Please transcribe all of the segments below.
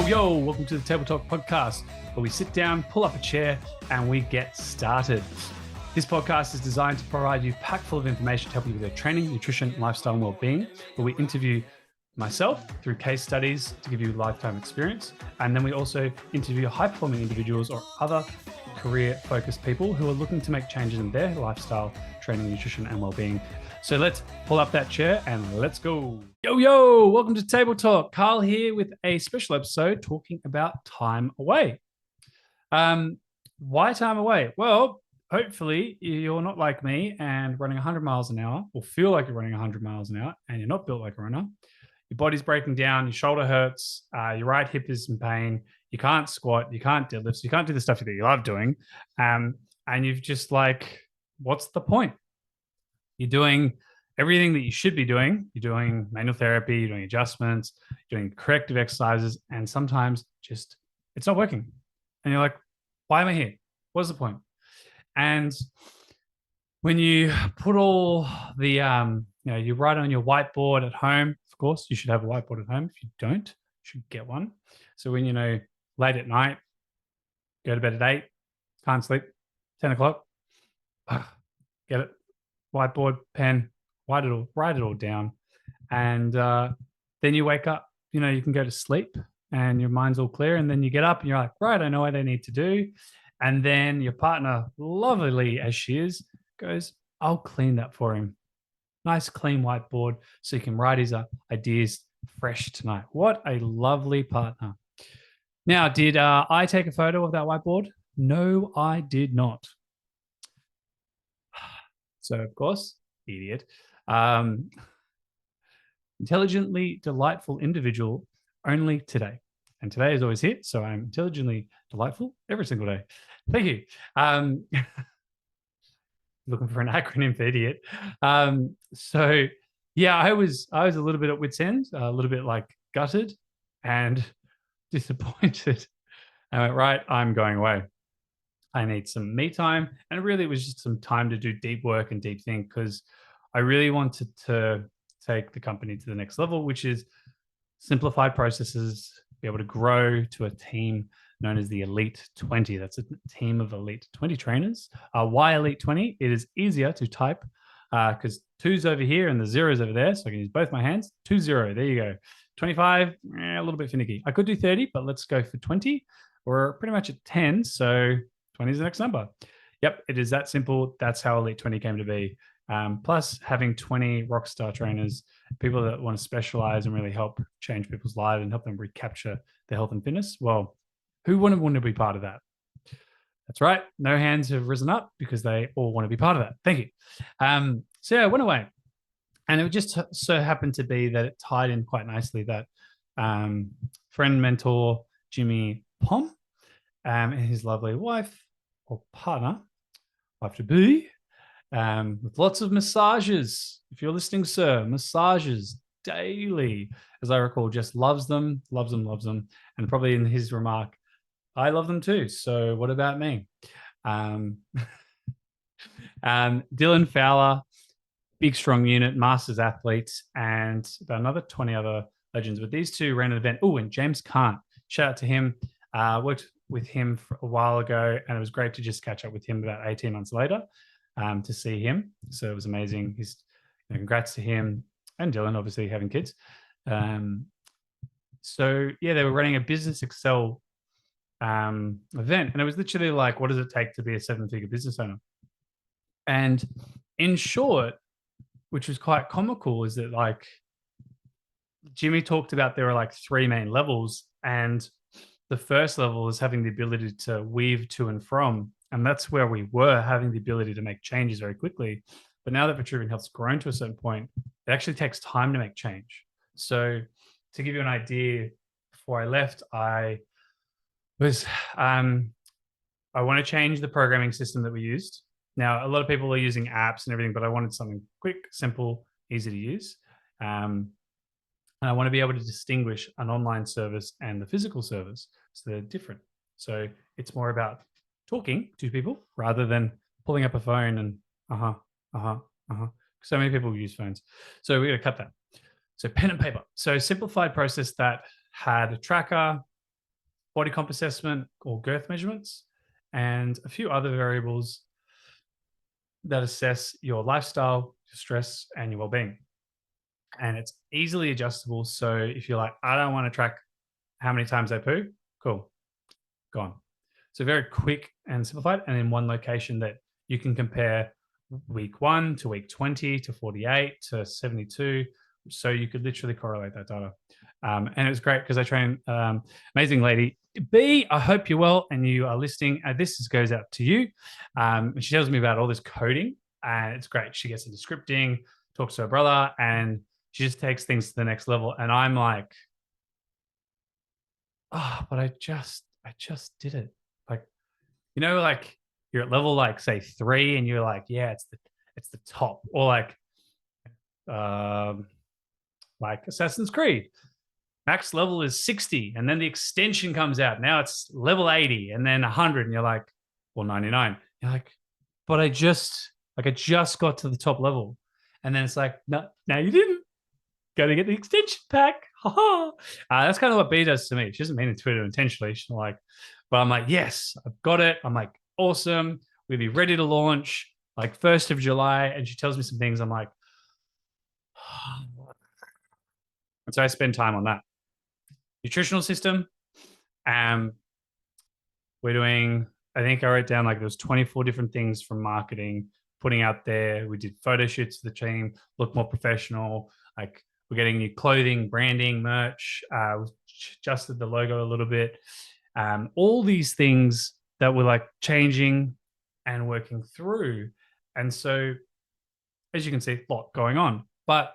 Yo, welcome to the Table Talk podcast, where we sit down, pull up a chair, and we get started. This podcast is designed to provide you packed full of information to help you with your training, nutrition, lifestyle, and well-being, where we interview myself through case studies to give you lifetime experience. And then we also interview high-performing individuals or other career-focused people who are looking to make changes in their lifestyle, training, nutrition, and well-being. So let's pull up that chair and let's go. Yo, welcome to Table Talk. Carl here with a special episode talking about time away. Why time away? Well, hopefully you're not like me and running 100 miles an hour or feel like you're running 100 miles an hour and you're not built like a runner. Your body's breaking down, your shoulder hurts, your right hip is in pain, you can't squat, you can't deadlift, so you can't do the stuff that you love doing. And you've just like, what's the point? You're doing everything that you should be doing. You're doing manual therapy, you're doing adjustments, you're doing corrective exercises, and sometimes just it's not working. And you're like, why am I here? What's the point? And when you put all the, you write on your whiteboard at home, of course, you should have a whiteboard at home. If you don't, you should get one. So when, late at night, go to bed at 8, can't sleep, 10 o'clock, get it. Whiteboard, pen, write it all down. And then you wake up, you can go to sleep and your mind's all clear. And then you get up and you're like, right, I know what I need to do. And then your partner, lovely as she is, goes, I'll clean that for him. Nice, clean whiteboard so he can write his ideas fresh tonight. What a lovely partner. Now, did I take a photo of that whiteboard? No, I did not. So, of course, idiot. Intelligently delightful individual only today. And today is always here. So I'm intelligently delightful every single day. Thank you. Looking for an acronym for idiot. I was a little bit at wit's end, a little bit like gutted and disappointed. I went, right, I'm going away. I need some me time. And really, it was just some time to do deep work and deep think because I really wanted to take the company to the next level, which is simplified processes, be able to grow to a team known as the Elite 20. That's a team of Elite 20 trainers. Why Elite 20? It is easier to type because 2's over here and the 0's over there. So I can use both my hands. 20. There you go. 25, a little bit finicky. I could do 30, but let's go for 20. We're pretty much at 10. So 20 is the next number. Yep, it is that simple. That's how Elite 20 came to be. Plus, having 20 rockstar trainers, people that want to specialize and really help change people's lives and help them recapture their health and fitness. Well, who wouldn't want to be part of that? That's right. No hands have risen up because they all want to be part of that. Thank you. I went away. And it just so happened to be that it tied in quite nicely that friend, mentor, Jimmy Pom, and his lovely wife or partner, wife-to-be, with lots of massages. If you're listening, sir, massages daily, as I recall, just loves them. And probably in his remark, I love them too. So what about me? Dylan Fowler, big, strong unit, masters athletes, and about another 20 other legends. But these two ran an event. Oh, and James Kant, shout out to him. Worked with him for a while ago, and it was great to just catch up with him about 18 months later to see him. So it was amazing. Congrats to him and Dylan, obviously having kids. They were running a Business Excel event, and it was literally like, what does it take to be a 7-figure business owner? And in short, which was quite comical, is that like Jimmy talked about there were like 3 main levels, and the first level is having the ability to weave to and from. And that's where we were, having the ability to make changes very quickly. But now that Vitruvian Health's grown to a certain point, it actually takes time to make change. So to give you an idea, before I left, I was, I want to change the programming system that we used. Now, a lot of people are using apps and everything, but I wanted something quick, simple, easy to use. And I want to be able to distinguish an online service and the physical service. So they're different. So it's more about talking to people rather than pulling up a phone and So many people use phones. So we're going to cut that. So pen and paper. So simplified process that had a tracker, body comp assessment or girth measurements, and a few other variables that assess your lifestyle, your stress, and your well-being. And it's easily adjustable. So if you're like, I don't want to track how many times I poo, cool, gone. So very quick and simplified, and in one location that you can compare week 1 to week 20 to 48 to 72. So you could literally correlate that data. And it was great because I train amazing lady. B, I hope you're well and you are listening. This goes out to you. She tells me about all this coding, and it's great. She gets into scripting, talks to her brother, and she just takes things to the next level. And I'm like, oh, but I just did it. Like, like you're at level like say 3, and you're like, yeah, it's the top, or um, like Assassin's Creed. Max level is 60, and then the extension comes out. Now it's level 80, and then 100, and you're like, well, 99. You're like, but I just got to the top level, and then it's like, no, now you didn't. Got to get the extension pack. That's kind of what B does to me. She doesn't mean it to it intentionally. She's like, but I'm like, yes, I've got it. I'm like, awesome. We'll be ready to launch like 1st of July. And she tells me some things. I'm like, and so I spend time on that. Nutritional system. Um, we're doing, I think I wrote down like there's 24 different things from marketing, putting out there. We did photo shoots for the team, look more professional. Like we're getting new clothing, branding, merch. We adjusted the logo a little bit. All these things that were like changing and working through. And so, as you can see, a lot going on. But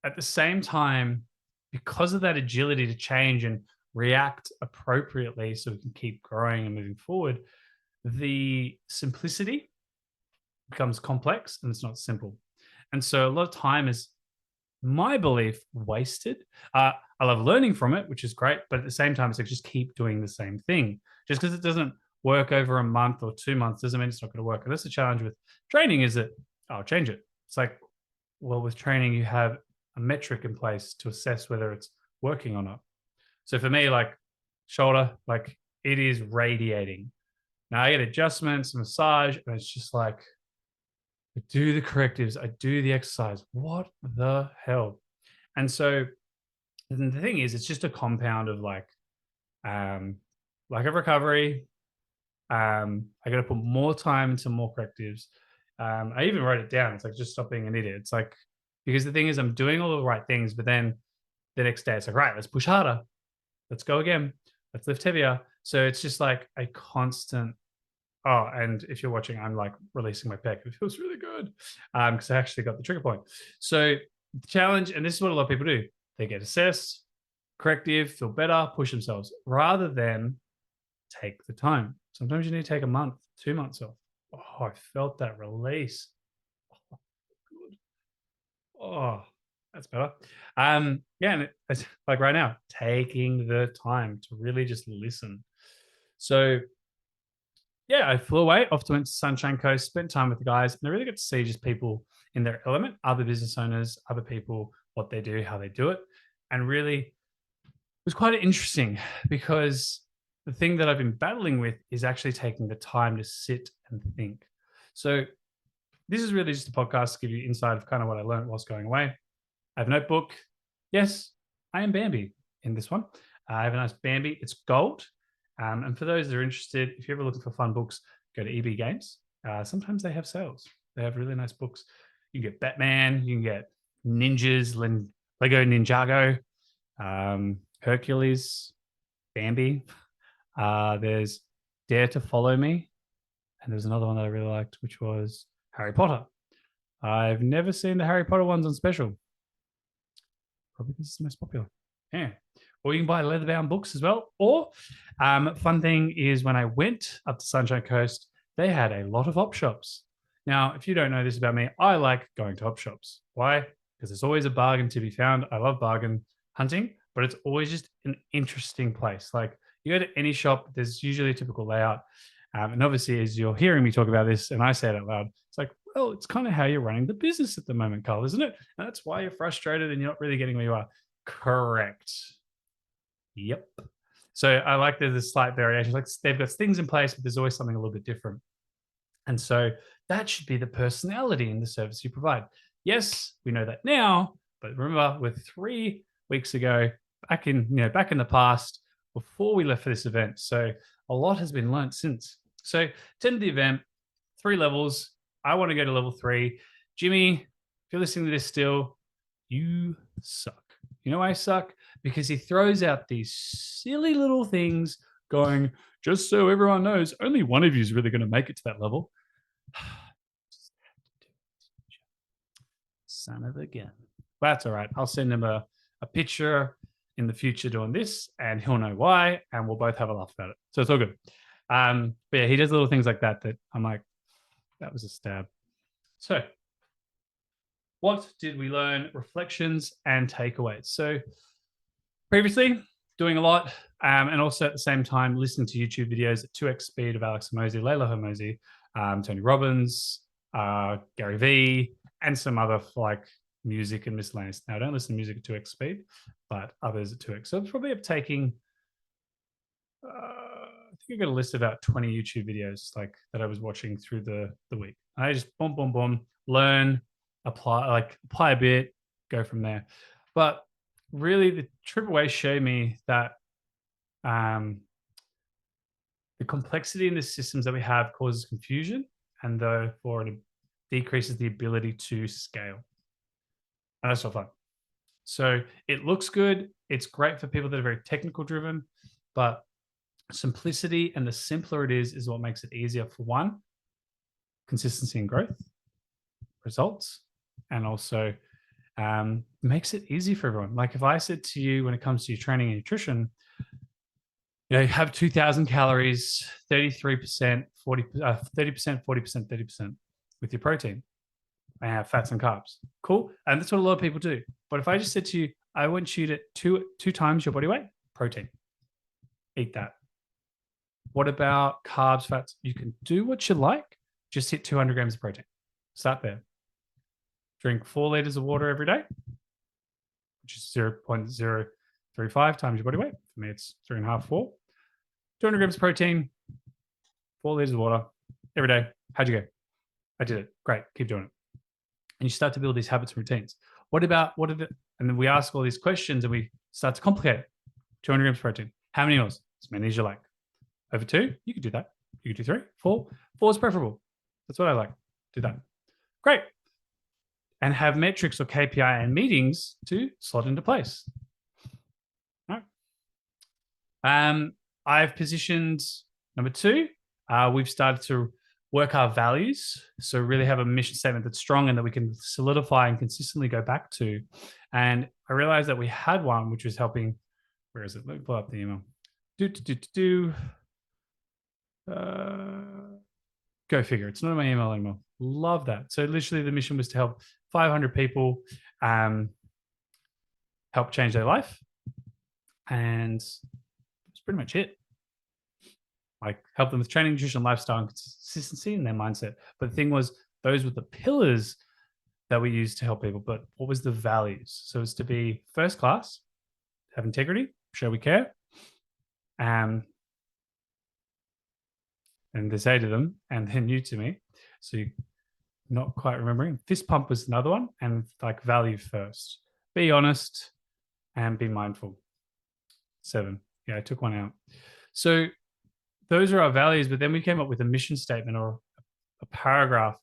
at the same time, because of that agility to change and react appropriately so we can keep growing and moving forward, the simplicity becomes complex and it's not simple. And so a lot of time is, my belief, wasted. I love learning from it, which is great, but at the same time, it's like just keep doing the same thing. Just because it doesn't work over a month or 2 months doesn't mean it's not going to work. And that's the challenge with training, is that I'll change it. It's like, well, with training, you have a metric in place to assess whether it's working or not. So for me, like shoulder, like it is radiating. Now I get adjustments, massage, and it's just like, I do the correctives, I do the exercise. What the hell? And so the thing is, it's just a compound of lack of recovery. I got to put more time into more correctives. I even wrote it down. It's like, just stop being an idiot. It's like, because the thing is, I'm doing all the right things, but then the next day it's like, right, let's push harder. Let's go again. Let's lift heavier. So it's just like a constant. Oh, and if you're watching, I'm like releasing my pec. It feels really good because I actually got the trigger point. So the challenge, and this is what a lot of people do, they get assessed, corrective, feel better, push themselves, rather than take the time. Sometimes you need to take a month, 2 months off. Oh, I felt that release. Oh, good. Oh, that's better. Yeah, and it's like right now, taking the time to really just listen. So yeah, I flew away, off to went to Sunshine Coast, spent time with the guys, and I really got to see just people in their element, other business owners, other people, what they do, how they do it. And really, it was quite interesting because the thing that I've been battling with is actually taking the time to sit and think. So this is really just a podcast to give you insight of kind of what I learned whilst going away. I have a notebook. Yes, I am Bambi in this one. I have a nice Bambi. It's gold. And for those that are interested, if you're ever looking for fun books, go to EB Games. Sometimes they have sales. They have really nice books. You can get Batman. You can get Ninjas, Lego Ninjago, Hercules, Bambi. There's Dare to Follow Me. And there's another one that I really liked, which was Harry Potter. I've never seen the Harry Potter ones on special. Probably because it's the most popular. Yeah. Or you can buy leather-bound books as well. Or fun thing is, when I went up to Sunshine Coast, they had a lot of op shops. Now, if you don't know this about me, I like going to op shops. Why? Because there's always a bargain to be found. I love bargain hunting, but it's always just an interesting place. Like you go to any shop, there's usually a typical layout. And obviously, as you're hearing me talk about this and I say it out loud, it's like, well, it's kind of how you're running the business at the moment, Carl, isn't it? And that's why you're frustrated and you're not really getting where you are. Correct. Yep. So I like there's a slight variation. Like they've got things in place, but there's always something a little bit different. And so that should be the personality in the service you provide. Yes, we know that now, but remember, we're 3 weeks ago, back in the past, before we left for this event. So a lot has been learned since. So attend the event, 3 levels. I want to go to level 3. Jimmy, if you're listening to this still, you suck. You know why I suck? Because he throws out these silly little things going, just so everyone knows, only one of you is really going to make it to that level. Son of a gun. That's all right. I'll send him a picture in the future doing this, and he'll know why, and we'll both have a laugh about it. So it's all good. But yeah, he does little things like that I'm like, that was a stab. So what did we learn? Reflections and takeaways. So previously, doing a lot, and also at the same time listening to YouTube videos at 2x speed of Alex Hormozi, Layla Hormozi, Tony Robbins, Gary Vee, and some other like music and miscellaneous. Now, I don't listen to music at 2x speed, but others at 2x. So it's probably up taking, I think I got a list of about 20 YouTube videos like that I was watching through the week. And I just boom, boom, boom, learn, apply a bit, go from there. But really, the trip away showed me that the complexity in the systems that we have causes confusion, and therefore it decreases the ability to scale. And that's not fun. So it looks good. It's great for people that are very technical driven, but simplicity and the simpler it is what makes it easier for one, consistency and growth, results, and also makes it easy for everyone. Like if I said to you, when it comes to your training and nutrition, you have 2,000 calories, 33%, 30%, 40%, 30% with your protein, and have fats and carbs. Cool. And that's what a lot of people do. But if I just said to you, I want you to two times your body weight, protein, eat that. What about carbs, fats? You can do what you like. Just hit 200 grams of protein. Start there. Drink 4 liters of water every day, which is 0.035 times your body weight. For me, it's 3.5, 4. 200 grams of protein, 4 liters of water every day. How'd you go? I did it. Great. Keep doing it. And you start to build these habits and routines. And then we ask all these questions and we start to complicate it. 200 grams of protein. How many meals? As many as you like. Over 2, you could do that. You could do 3, 4. 4 is preferable. That's what I like. Do that. Great. And have metrics or KPI and meetings to slot into place. All right. I've positioned number 2. We've started to work our values. So really have a mission statement that's strong and that we can solidify and consistently go back to. And I realized that we had one, which was helping. Where is it? Let me pull up the email. Go figure. It's not in my email anymore. Love that. So literally the mission was to help 500 people help change their life. And that's pretty much it. Like help them with training, nutrition, lifestyle, and consistency in their mindset. But the thing was, those were the pillars that we used to help people. But what was the values? So it's to be first class, have integrity, show we care, and they say to them, and they're new to me, so you're not quite remembering. Fist pump was another one, and like value first. Be honest and be mindful. 7. Yeah, I took one out. So those are our values, but then we came up with a mission statement or a paragraph.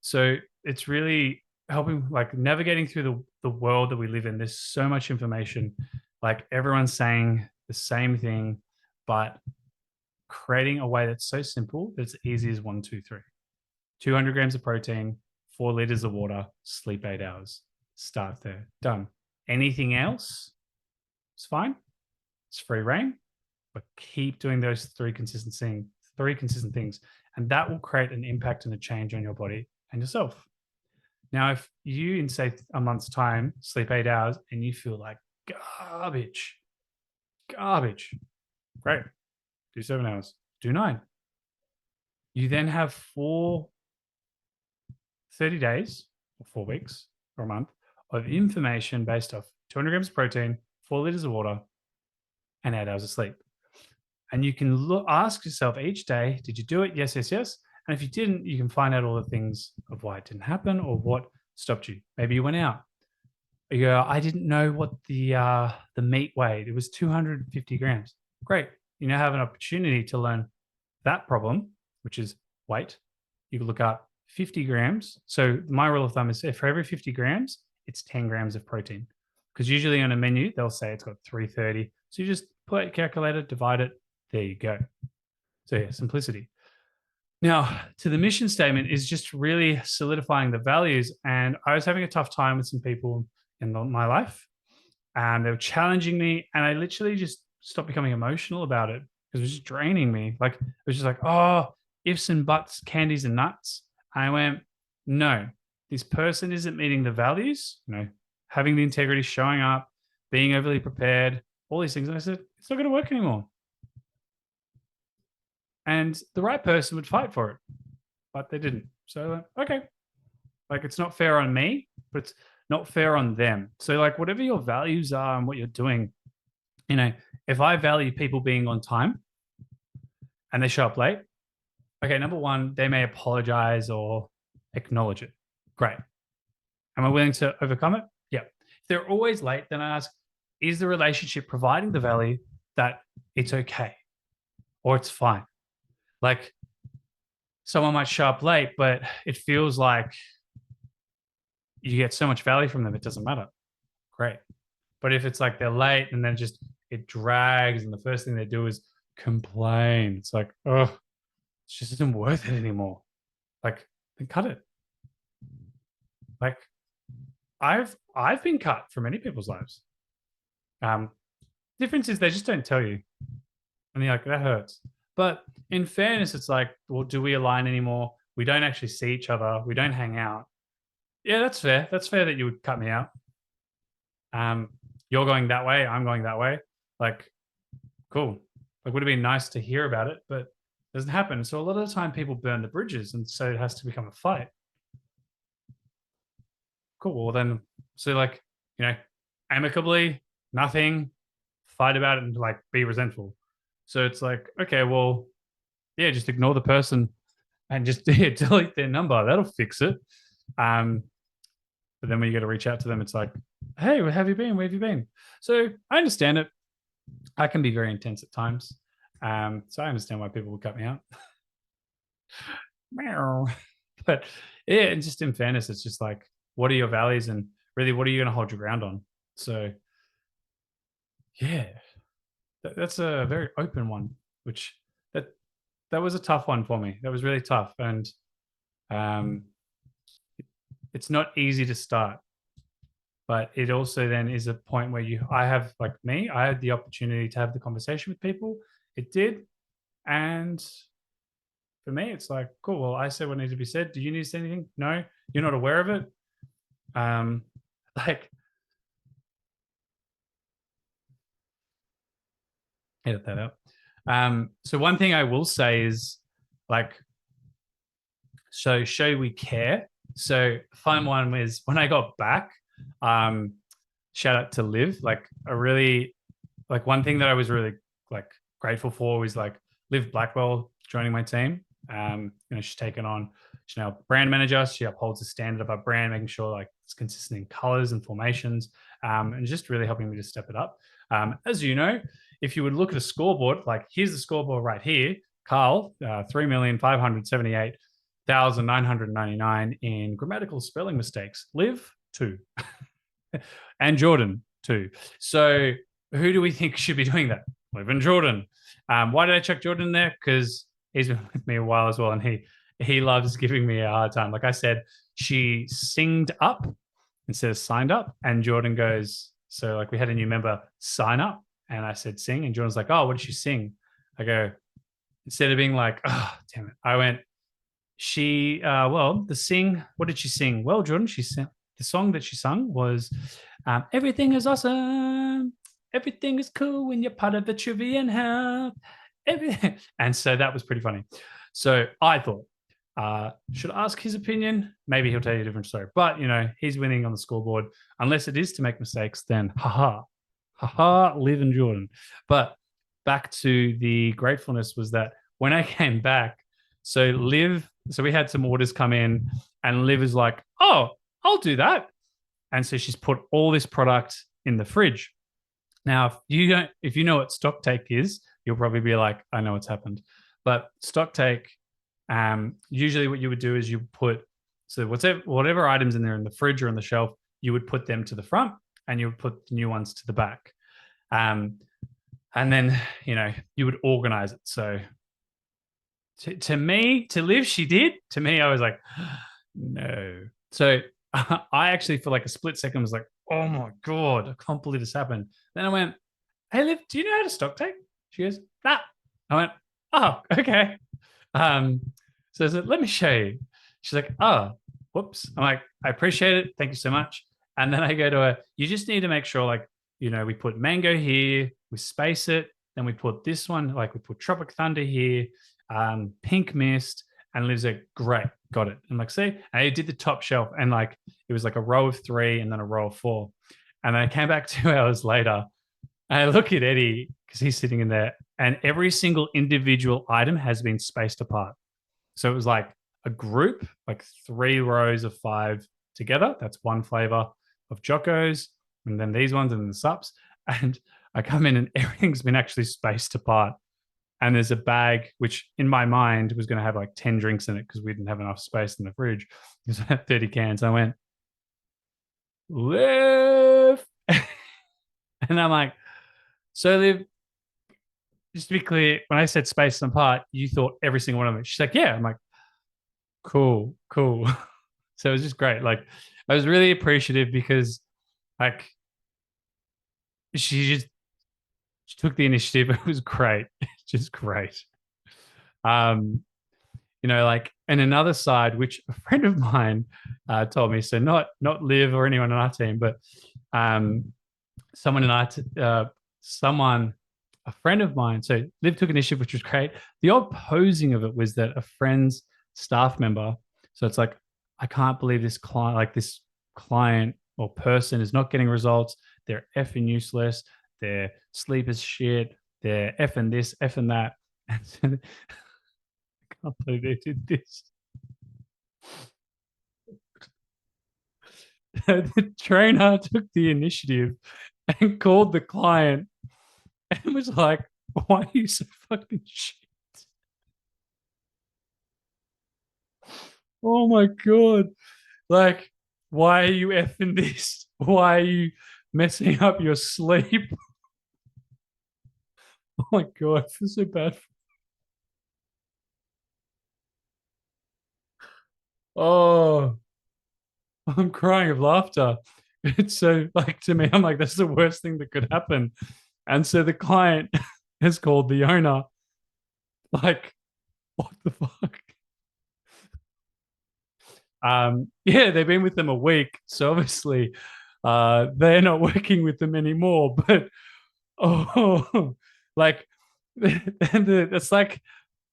So it's really helping, like navigating through the world that we live in. There's so much information, like everyone's saying the same thing, but creating a way that's so simple that it's easy as 1, 2, 3. 200 grams of protein, 4 liters of water, sleep 8 hours. Start there. Done. Anything else? It's fine. It's free reign, but keep doing those 3 consistent things, and that will create an impact and a change on your body and yourself. Now, if you in say a month's time sleep 8 hours and you feel like garbage, great. Do 7 hours. Do 9. You then have 30 days or 4 weeks or a month of information based off 200 grams of protein, 4 liters of water, and 8 hours of sleep. And you can ask yourself each day, did you do it? Yes, yes, yes. And if you didn't, you can find out all the things of why it didn't happen or what stopped you. Maybe you went out. You go, I didn't know what the meat weighed. It was 250 grams. Great. You now have an opportunity to learn that problem, which is weight. You can look up 50 grams. So my rule of thumb is for every 50 grams, it's 10 grams of protein. Because usually on a menu, they'll say it's got 330. So you just put out your calculator, divide it. There you go. So yeah, simplicity. Now, to the mission statement is just really solidifying the values. And I was having a tough time with some people in my life, and they were challenging me, and I literally just stopped becoming emotional about it because it was just draining me. Like it was just like, oh, ifs and buts, candies and nuts. I went, no, this person isn't meeting the values. Having the integrity, showing up, being overly prepared, all these things. And I said, it's not going to work anymore. And the right person would fight for it, but they didn't. So, okay, like it's not fair on me, but it's not fair on them. So, like, whatever your values are and what you're doing, if I value people being on time and they show up late, okay, number one, they may apologize or acknowledge it. Great. Am I willing to overcome it? Yeah. If they're always late, then I ask, is the relationship providing the value that it's okay or it's fine? Like someone might show up late, but it feels like you get so much value from them, it doesn't matter. Great. But if it's like they're late and then just it drags and the first thing they do is complain, it's like, oh, it just isn't worth it anymore. Like, then cut it. Like, I've been cut from many people's lives. Difference is they just don't tell you. And you're like, that hurts. But in fairness, it's like, well, do we align anymore? We don't actually see each other. We don't hang out. Yeah, that's fair. That's fair that you would cut me out. You're going that way. I'm going that way. Like, cool. Like, would have been nice to hear about it, but it doesn't happen. So a lot of the time people burn the bridges, and so it has to become a fight. Cool. Well, then, so like, amicably, nothing, fight about it and like be resentful. So it's like, okay, well, yeah, just ignore the person and just delete their number. That'll fix it. But then when you got to reach out to them, it's like, hey, where have you been? Where have you been? So I understand it. I can be very intense at times. So I understand why people would cut me out. But yeah, and just in fairness, it's just like, what are your values and really what are you going to hold your ground on? So yeah, that's a very open one, which that was a tough one for me. That was really tough. And it's not easy to start, but it also then is a point where I had the opportunity to have the conversation with people. It did. And for me, it's like, cool. Well, I said what needed to be said. Do you need to say anything? No, you're not aware of it. Like, edit that out. So one thing I will say is like, so show we care. So fun one was when I got back, shout out to Liv. Like a really, like one thing that I was really like grateful for was like Liv Blackwell joining my team. She's taken on, she's now brand manager. She upholds the standard of our brand, making sure like it's consistent in colors and formations, and just really helping me to step it up. As you know, if you would look at a scoreboard, like here's the scoreboard right here, Carl, 3,578,999 in grammatical spelling mistakes. Liv, 2. And Jordan, 2. So who do we think should be doing that? Liv and Jordan. Why did I chuck Jordan there? Because he's been with me a while as well, and he loves giving me a hard time. Like I said, she singed up instead of signed up, and Jordan goes, so like we had a new member sign up, and I said sing, and Jordan's like, oh, what did she sing? I go, instead of being like, oh, damn it, I went, what did she sing? Well, Jordan, she sang, the song that she sung was Everything is Awesome. Everything is cool when you're part of the Vitruvian house. Everything. And so that was pretty funny. So I thought, should I ask his opinion? Maybe he'll tell you a different story. But, he's winning on the scoreboard. Unless it is to make mistakes, then haha, Liv and Jordan. But back to the gratefulness was that when I came back, so we had some orders come in, and Liv is like, "Oh, I'll do that," and so she's put all this product in the fridge. Now, if you know what stock take is, you'll probably be like, "I know what's happened," but stock take, usually what you would do is you put so whatever items in there in the fridge or on the shelf, you would put them to the front, and you would put the new ones to the back. Um, and then you would organize it. So to me, to Liv, she did. To me, I was like, no. So I actually, for like a split second, was like, oh my god, I can't believe this happened. Then I went, hey Liv, do you know how to stock take? She goes, nah. I went, oh, okay. Um, so I said, let me show you. She's like, oh, whoops. I'm like, I appreciate it. Thank you so much. And then I go to her, you just need to make sure, like, we put mango here, we space it, then we put this one, like we put Tropic Thunder here, Pink Mist, and Liv's like, great, got it. I'm like, see? And I did the top shelf, and like it was like a row of 3 and then a row of 4. And then I came back 2 hours later, and I look at Eddie because he's sitting in there, and every single individual item has been spaced apart. So it was like a group, like 3 rows of 5 together. That's one flavor of Jocos, and then these ones, and then the sups. And I come in, and everything's been actually spaced apart. And there's a bag, which in my mind was going to have like 10 drinks in it because we didn't have enough space in the fridge. It was 30 cans. I went, Liv. And I'm like, so Liv, just to be clear, when I said space and apart, you thought every single one of it. She's like, yeah. I'm like, cool, cool. So it was just great. Like, I was really appreciative because, like, she took the initiative. It was great, just great. Um, like, and another side, which a friend of mine told me. So not Liv or anyone on our team, but someone in our someone, a friend of mine. So Liv took initiative, which was great. The odd posing of it was that a friend's staff member. So it's like, I can't believe this client or person is not getting results. They're effing useless. Their sleep is shit. They're effing this, effing that. And so I can't believe they did this. The trainer took the initiative and called the client and was like, why are you so fucking shit? Oh my god. Like, why are you effing this? Why are you messing up your sleep? Oh my god, I feel so bad. Oh, I'm crying of laughter. It's so, like, to me, I'm like, that's the worst thing that could happen. And so the client has called the owner, like, what the fuck? Yeah, they've been with them a week, so obviously they're not working with them anymore. But oh, like, and it's like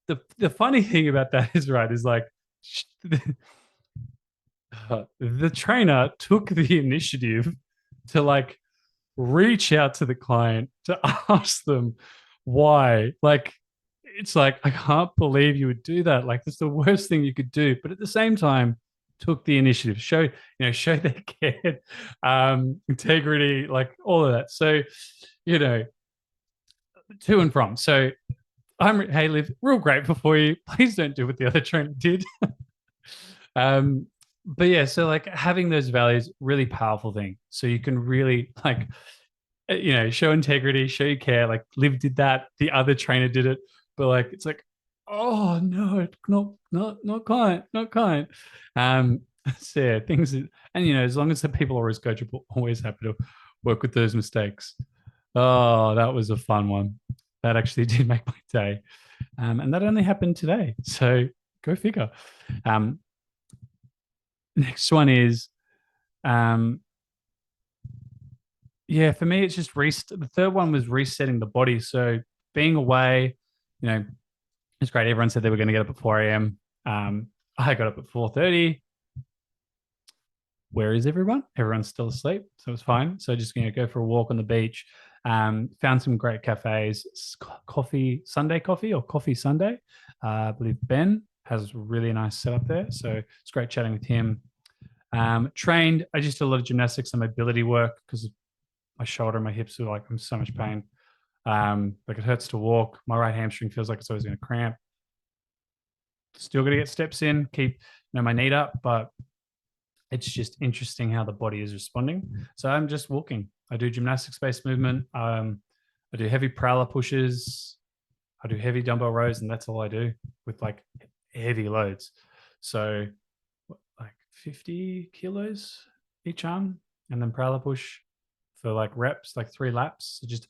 the funny thing about that is, right, is like the trainer took the initiative to, like, reach out to the client to ask them why. Like, it's like, I can't believe you would do that. Like, that's the worst thing you could do. But at the same time, took the initiative, show their care, integrity, like all of that. So, you know, to and from. So hey Liv, real grateful for you. Please don't do what the other trainer did. But yeah, so like having those values, really powerful thing. So you can really, like, show integrity, show you care. Like, Liv did that, the other trainer did it, but like, it's like, oh no, not kind, not kind. So yeah, things, and as long as the people are always coachable, always happy to work with those mistakes. Oh, that was a fun one. That actually did make my day, and that only happened today. So go figure. Next one is, um, yeah, for me, it's just the third one was resetting the body. So being away, it's great. Everyone said they were going to get up at 4 a.m. I got up at 4:30. Where is everyone? Everyone's still asleep, so it's fine. So just go for a walk on the beach, Found some great cafes, Coffee Sunday Coffee or Coffee Sunday. I believe Ben has a really nice setup there. So it's great chatting with him. Trained, I just did a lot of gymnastics and mobility work because my shoulder and my hips are like, I'm so much pain. Like it hurts to walk. My right hamstring feels like it's always going to cramp. Still got to get steps in, keep my knee up, but it's just interesting how the body is responding. So I'm just walking. I do gymnastics-based movement. I do heavy prowler pushes. I do heavy dumbbell rows, and that's all I do with like heavy loads. So like 50 kilos each arm, and then prowler push for like reps, like 3 laps. It just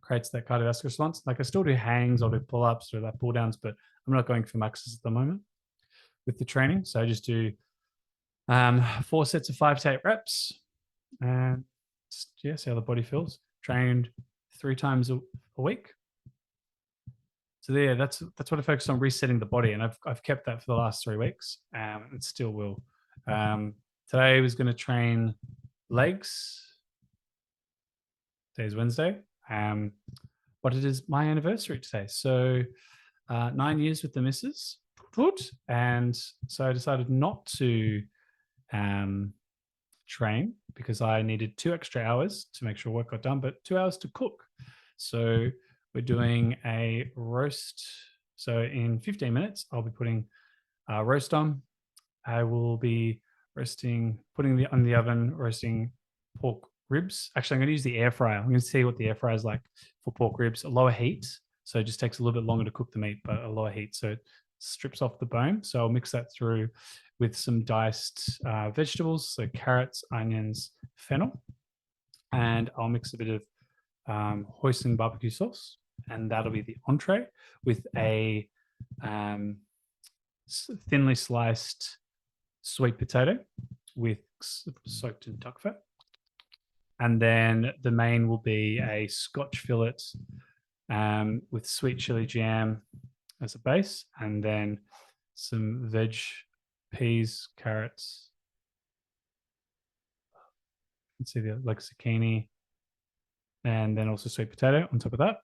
creates that cardiovascular response. Like I still do hangs, I'll do pull-ups or like pull downs, but I'm not going for maxes at the moment with the training. So I just do 4 sets of 5 to 8 reps, and yeah, see how the body feels. Trained 3 times a week. So yeah, that's what I focus on, resetting the body, and I've kept that for the last 3 weeks, and it still will. Today I was going to train legs. Today's Wednesday, but it is my anniversary today. So 9 years with the missus, and so I decided not to train because I needed 2 extra hours to make sure work got done, but 2 hours to cook. So we're doing a roast. So in 15 minutes, I'll be putting roast on. I will be putting on the oven, roasting pork ribs. Actually, I'm going to use the air fryer. I'm going to see what the air fryer is like for pork ribs. A lower heat, so it just takes a little bit longer to cook the meat, but a lower heat, so it strips off the bone. So I'll mix that through with some diced vegetables, so carrots, onions, fennel, and I'll mix a bit of hoisin barbecue sauce, and that'll be the entree with a thinly sliced sweet potato with soaked in duck fat. And then the main will be a Scotch fillet with sweet chili jam as a base, and then some veg, peas, carrots. You can see the like zucchini, and then also sweet potato on top of that.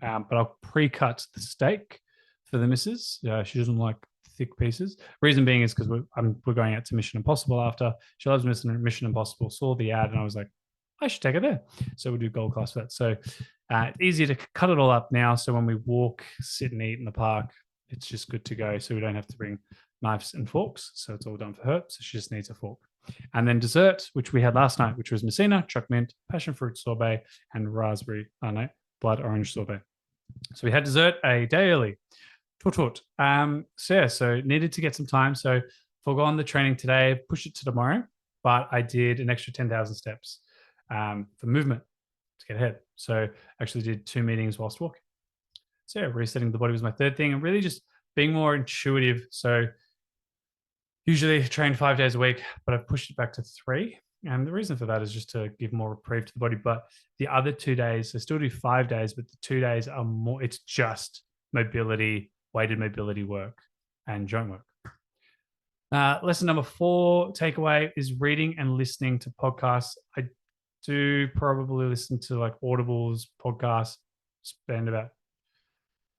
But I'll pre-cut the steak for the missus. She doesn't like thick pieces. Reason being is because we're going out to Mission Impossible after. She loves Mission Impossible. Saw the ad and I was like, I should take it there. So we'll do gold class for that. So it's easier to cut it all up now. So when we walk, sit and eat in the park, it's just good to go. So we don't have to bring knives and forks. So it's all done for her. So she just needs a fork. And then dessert, which we had last night, which was Messina, choc mint, passion fruit sorbet, and blood orange sorbet. So we had dessert a day early. So needed to get some time. So forgone the training today, push it to tomorrow, but I did an extra 10,000 steps for movement to get ahead. So actually did 2 meetings whilst walking. So yeah, resetting the body was my third thing, and really just being more intuitive. So usually I train 5 days a week, but I've pushed it back to 3. And the reason for that is just to give more reprieve to the body. But the other 2 days, I still do 5 days, but the 2 days are more, it's just mobility, weighted mobility work and joint work. Lesson number 4 takeaway is reading and listening to podcasts. I do probably listen to like Audibles, podcasts, spend about,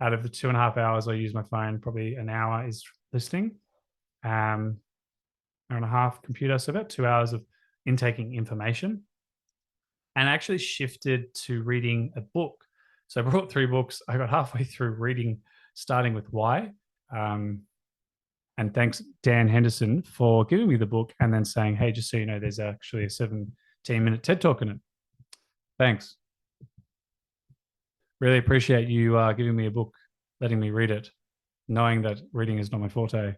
out of the 2.5 hours I use my phone, probably an hour is listening, hour and a half computer. So about 2 hours of intaking information, and I actually shifted to reading a book. So I brought 3 books. I got halfway through reading, starting with Why. And thanks, Dan Henderson, for giving me the book and then saying, hey, just so you know, there's actually a 17-minute TED Talk in it. Thanks. Really appreciate you giving me a book, letting me read it, knowing that reading is not my forte,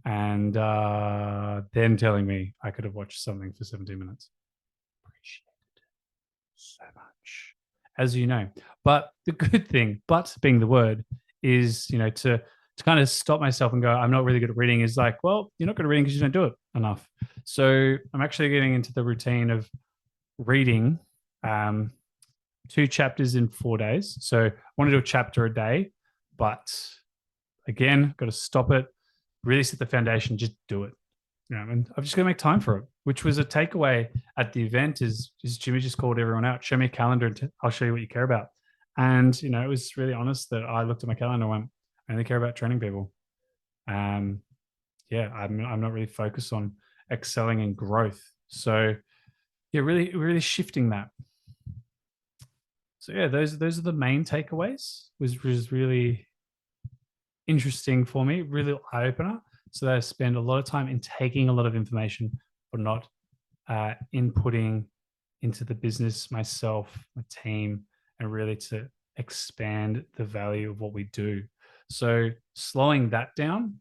and then telling me I could have watched something for 17 minutes. Appreciate it so much, as you know. But the good thing, but being the word, is, to kind of stop myself and go, I'm not really good at reading, is like, well, you're not good at reading because you don't do it enough. So I'm actually getting into the routine of reading 2 chapters in 4 days. So I want to do a chapter a day, but again, got to stop it, really set the foundation, just do it. And I've just got to make time for it, which was a takeaway at the event. Is Jimmy just called everyone out? Show me a calendar, and I'll show you what you care about. And it was really honest that I looked at my calendar and went, I only care about training people. Um, yeah, I'm not really focused on excelling in growth. So yeah, really shifting that. So yeah, those are the main takeaways. Was really interesting for me, really eye opener. So that I spend a lot of time in taking a lot of information, but not inputting into the business myself, my team, and really to expand the value of what we do. So slowing that down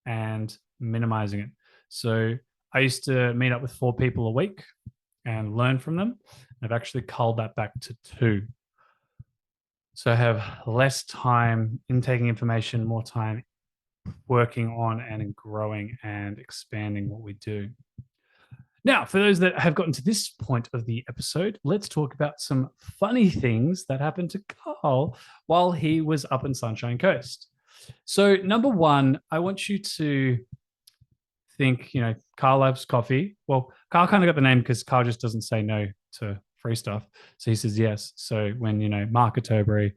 and minimizing it. So I used to meet up with 4 people a week and learn from them. I've actually culled that back to 2. So I have less time in taking information, more time working on and growing and expanding what we do. Now, for those that have gotten to this point of the episode, let's talk about some funny things that happened to Carl while he was up in Sunshine Coast. So, number one, I want you to think, Carl loves coffee. Well, Carl kind of got the name because Carl just doesn't say no to free stuff. So he says yes. So when, Mark Atterbury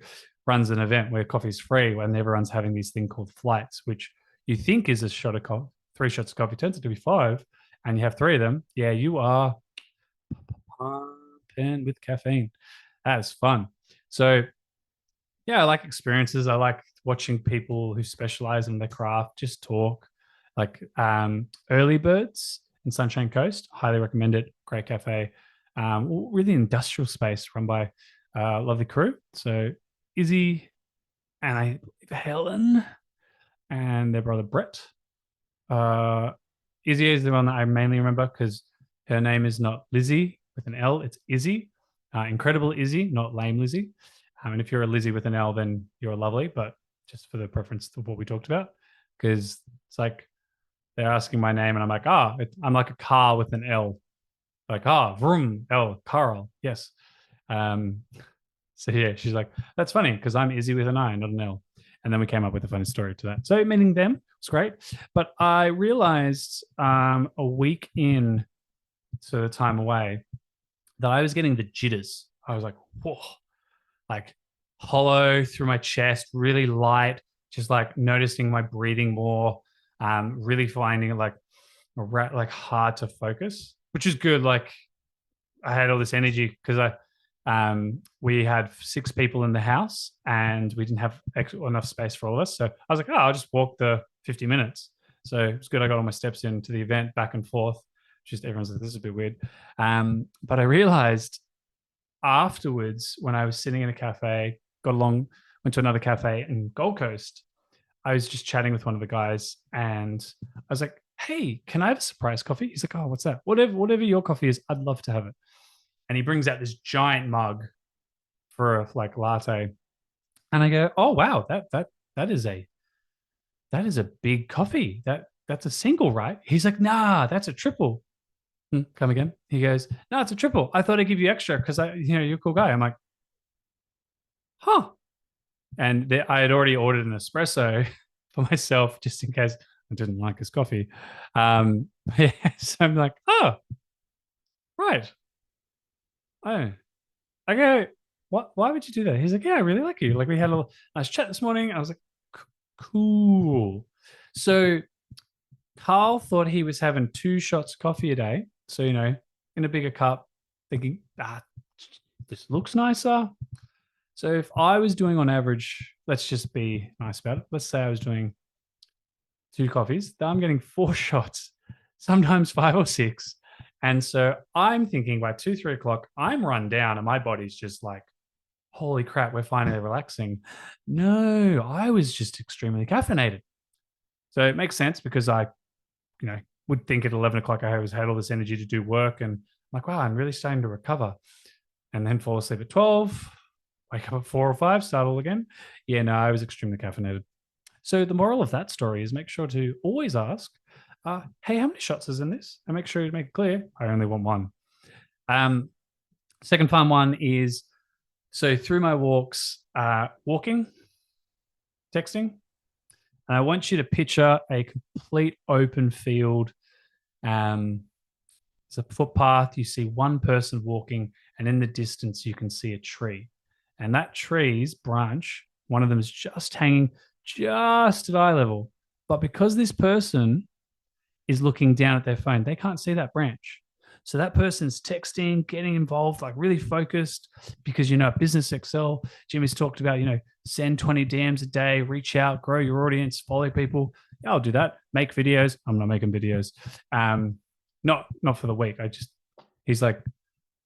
runs an event where coffee's free, when everyone's having these thing called flights, which you think is a shot of coffee, 3 shots of coffee, turns out to be 5, and you have 3 of them. Yeah, you are pumping with caffeine. That is fun. So yeah, I like experiences. I like watching people who specialize in their craft just talk. Like Early Birds in Sunshine Coast, highly recommend it. Great cafe, really industrial space run by lovely crew. So Izzy and I Helen and their brother Brett. Uh, Izzy is the one that I mainly remember because her name is not Lizzie with an L, it's Izzy. Incredible Izzy, not lame Lizzie. And if you're a Lizzie with an L, then you're lovely, but just for the preference of what we talked about, because it's like they're asking my name and I'm like, I'm like a car with an L. Like, vroom, L, Carl. Yes. Um, so yeah, she's like, that's funny because I'm Izzy with an I, not an L. And then we came up with a funny story to that. So meeting them was great. But I realized a week in to the time away that I was getting the jitters. I was like, whoa, like hollow through my chest, really light, just like noticing my breathing more, really finding it like hard to focus, which is good. Like I had all this energy because we had 6 people in the house and we didn't have enough space for all of us. So I was like, I'll just walk the 50 minutes. So it's good. I got all my steps into the event back and forth. Just everyone's like, this is a bit weird. But I realized afterwards when I was sitting in a cafe, went to another cafe in Gold Coast. I was just chatting with one of the guys and I was like, hey, can I have a surprise coffee? He's like, oh, what's that? Whatever your coffee is, I'd love to have it. And he brings out this giant mug for a latte. And I go, oh wow, that is a big coffee. That's a single, right? He's like, nah, that's a triple. Come again? He goes, no, it's a triple. I thought I'd give you extra because you're a cool guy. I'm like, huh. And I had already ordered an espresso for myself just in case I didn't like his coffee. Yeah, so I'm like, oh, right. Oh, I go, what? Why would you do that? He's like, yeah, I really like you. Like we had a nice chat this morning. I was like, cool. So Carl thought he was having 2 shots of coffee a day. So, in a bigger cup, thinking, this looks nicer. So if I was doing on average, let's just be nice about it. Let's say I was doing 2 coffees, then I'm getting 4 shots, sometimes 5 or 6. And so I'm thinking by 2, 3 o'clock, I'm run down and my body's just like, holy crap, we're finally relaxing. No, I was just extremely caffeinated. So it makes sense because I, would think at 11 o'clock I had all this energy to do work and I'm like, wow, I'm really starting to recover. And then fall asleep at 12, wake up at 4 or 5, start all again. Yeah, no, I was extremely caffeinated. So the moral of that story is make sure to always ask, hey, how many shots is in this? And make sure you make it clear, I only want 1. Second fun one is, so through my walks, walking, texting, and I want you to picture a complete open field, There's a footpath. You see one person walking, and in the distance, you can see a tree. And that tree's branch, one of them is just hanging just at eye level. But because this person is looking down at their phone, they can't see that branch. So that person's texting, getting involved, like really focused because, business Excel, Jimmy's talked about, send 20 DMs a day, reach out, grow your audience, follow people. Yeah, I'll do that. Make videos. I'm not making videos. Not for the week. He's like,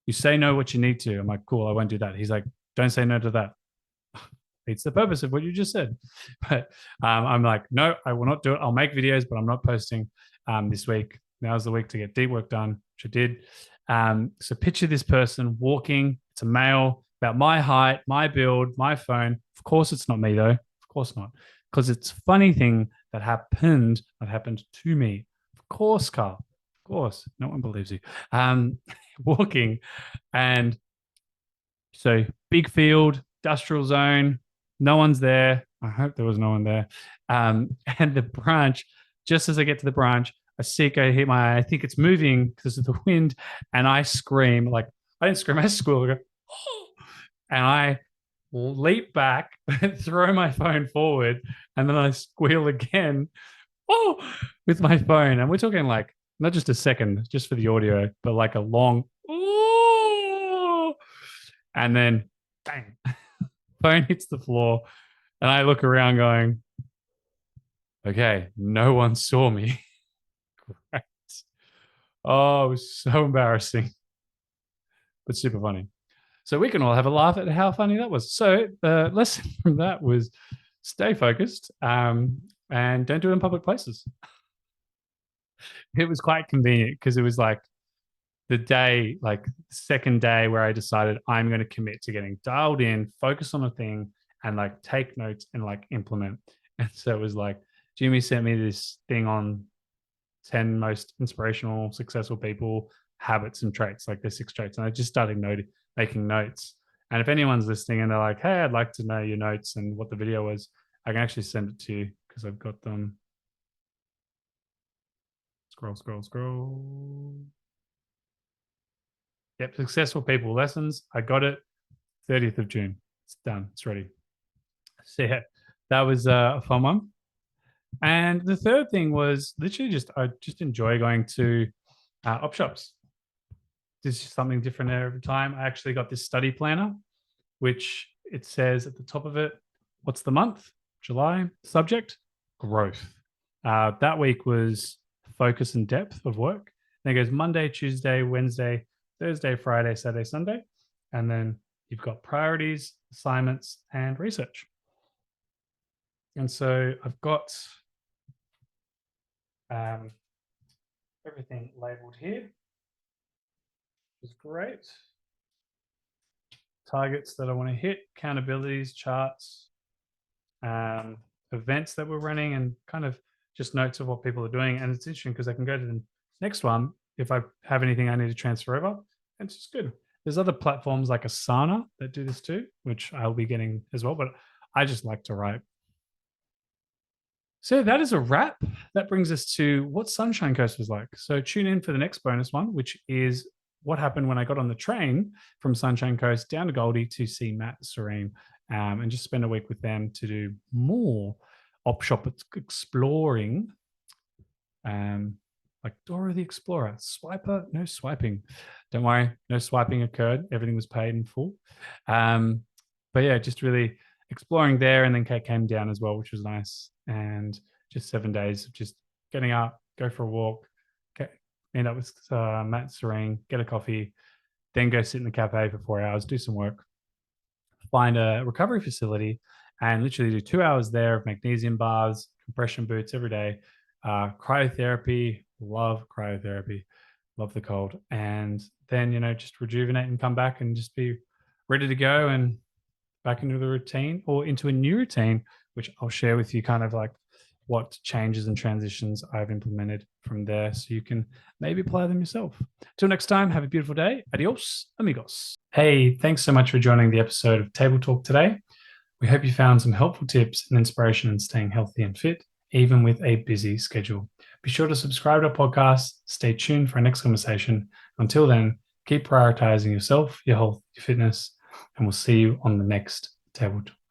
you say no what you need to. I'm like, cool, I won't do that. He's like, don't say no to that. It's the purpose of what you just said. But I'm like, no, I will not do it. I'll make videos, but I'm not posting this week. Now's the week to get deep work done, which I did. So picture this person walking. It's a male, about my height, my build, my phone. Of course, it's not me, though. Of course not. Because it's a funny thing that happened to me. Of course, Carl. Of course. No one believes you. Walking. And so big field, industrial zone. No one's there. I hope there was no one there. And the branch, just as I get to the branch, I see it go hit my eye. I think it's moving because of the wind. And I scream, like, I didn't scream, I squeal. I go, oh! And I leap back, throw my phone forward, and then I squeal again, oh, with my phone. And we're talking like, not just a second, just for the audio, but like a long, oh, and then bang, phone hits the floor. And I look around going, okay, no one saw me. Great. Oh, it was so embarrassing, but super funny. So we can all have a laugh at how funny that was. So the lesson from that was stay focused and don't do it in public places. It was quite convenient because it was like the day, like second day where I decided I'm going to commit to getting dialed in, focus on a thing, and like take notes and like implement. And so it was like Jimmy sent me this thing on 10 most inspirational, successful people, habits and traits, like the 6 traits. And I just started making notes. And if anyone's listening and they're like, hey, I'd like to know your notes and what the video was, I can actually send it to you because I've got them. Scroll. Yep, successful people lessons. I got it. 30th of June. It's done. It's ready. So yeah, that was a fun one. And the third thing was literally I just enjoy going to op shops. There's just something different there every time. I actually got this study planner, which it says at the top of it, what's the month? July. Subject, growth. That week was focus and depth of work. Then it goes Monday, Tuesday, Wednesday, Thursday, Friday, Saturday, Sunday. And then you've got priorities, assignments, and research. And so I've got everything labeled here, which is great. Targets that I want to hit, accountabilities, charts, events that we're running, and kind of just notes of what people are doing. And it's interesting because I can go to the next one if I have anything I need to transfer over. And it's just good. There's other platforms like Asana that do this too, which I'll be getting as well, but I just like to write. So that is a wrap. That brings us to what Sunshine Coast was like. So tune in for the next bonus one, which is what happened when I got on the train from Sunshine Coast down to Goldie to see Matt Serene and just spend a week with them to do more op shop exploring. Like Dora the Explorer. Swiper, no swiping. Don't worry, no swiping occurred. Everything was paid in full. But yeah, just really exploring there. And then Kate came down as well, which was nice. And just 7 days of just getting up, go for a walk, end up with Matt Serene, get a coffee, then go sit in the cafe for 4 hours, do some work, find a recovery facility, and literally do 2 hours there of magnesium baths, compression boots every day, cryotherapy. Love cryotherapy, love the cold, and then just rejuvenate and come back and just be ready to go and back into the routine or into a new routine, which I'll share with you kind of like what changes and transitions I've implemented from there so you can maybe apply them yourself. Till next time, have a beautiful day. Adios, amigos. Hey, thanks so much for joining the episode of Table Talk today. We hope you found some helpful tips and inspiration in staying healthy and fit, even with a busy schedule. Be sure to subscribe to our podcast. Stay tuned for our next conversation. Until then, keep prioritizing yourself, your health, your fitness, and we'll see you on the next table talk.